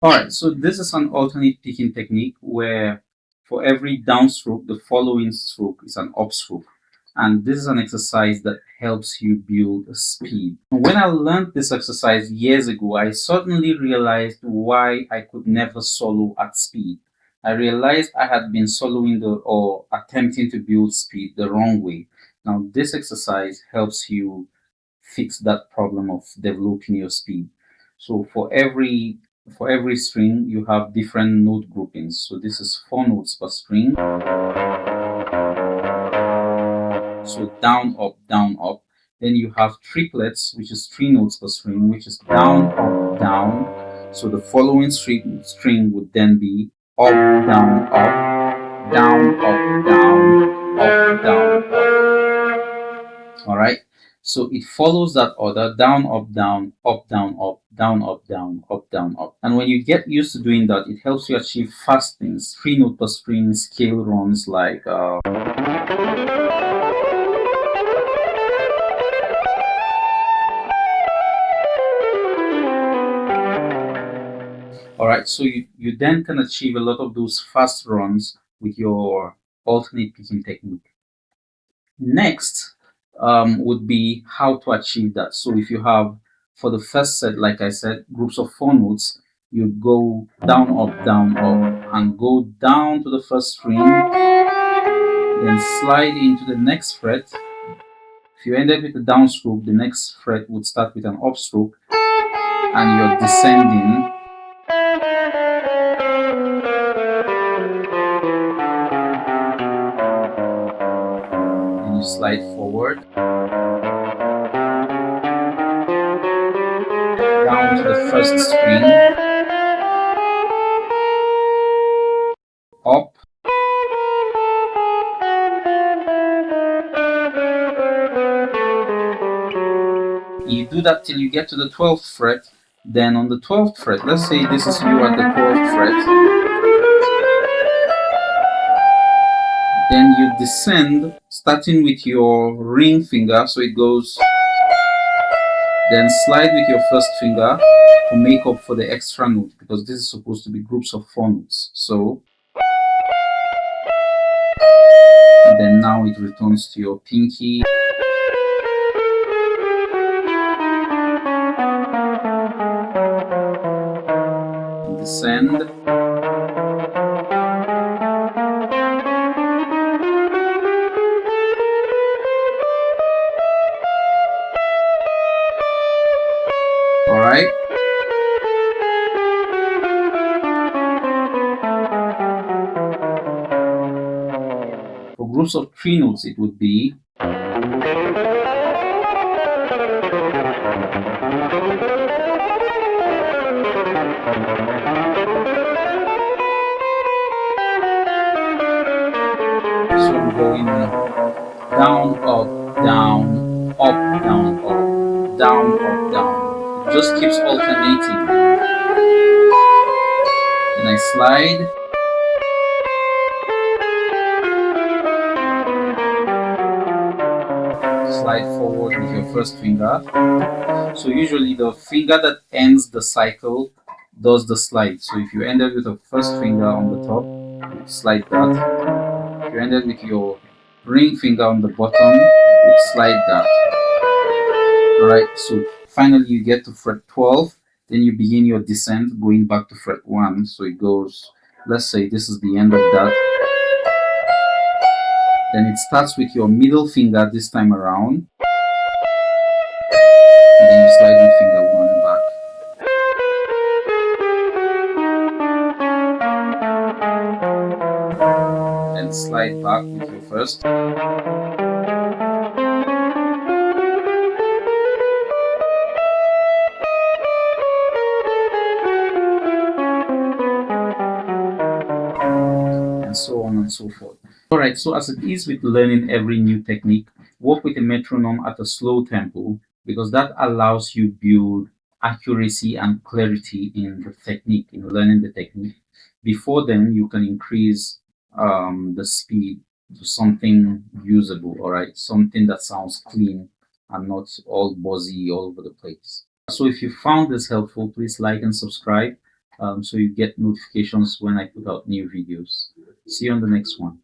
Alright, so this is an alternate picking technique where for every downstroke, the following stroke is an upstroke. And this is an exercise that helps you build speed. When I learned this exercise years ago, I suddenly realized why I could never solo at speed. I realized I had been soloing or attempting to build speed the wrong way. Now, this exercise helps you fix that problem of developing your speed. So for every string, you have different note groupings. So this is 4 notes per string. So down, up, down, up. Then you have triplets, which is 3 notes per string, which is down, up, down. So the following string would then be up, down, up, down, up, down, up, down, up. All right. So it follows that order: down, up, down, up, down, up, down, up, down, up, down, up. And when you get used to doing that, it helps you achieve fast things, 3 note per string scale runs like all right, so you then can achieve a lot of those fast runs with your alternate picking technique. Next would be how to achieve that. So if you have, for the first set, like I said, groups of 4 notes, you go down, up, and go down to the first string, then slide into the next fret. If you ended with a downstroke, the next fret would start with an upstroke, and you're descending. And you slide forward down to the first string, up, you do that till you get to the 12th fret. Then on the 12th fret, let's say this is you at the 12th fret, then you descend starting with your ring finger, so it goes, then slide with your first finger to make up for the extra note, because this is supposed to be groups of 4 notes. So then now it returns to your pinky, descend, all right. For groups of 3 notes, it would be so I'm going down, up, down, up, down, up, down, up, down. It just keeps alternating. Then I slide, slide forward with your first finger. So usually the finger that ends the cycle does the slide. So if you ended with the first finger on the top, slide that. If you ended with your ring finger on the bottom, slide that. Alright, so finally you get to fret 12, then you begin your descent going back to fret 1. So it goes, let's say this is the end of that. Then it starts with your middle finger this time around. And then you slide with finger 1 back. Then slide back with your first. And so on and so forth. Alright, so as it is with learning every new technique, work with a metronome at a slow tempo, because that allows you build accuracy and clarity in the technique, in learning the technique. Before then, you can increase the speed to something usable, all right, something that sounds clean and not all buzzy all over the place. So if you found this helpful, please like and subscribe so you get notifications when I put out new videos. See you on the next one.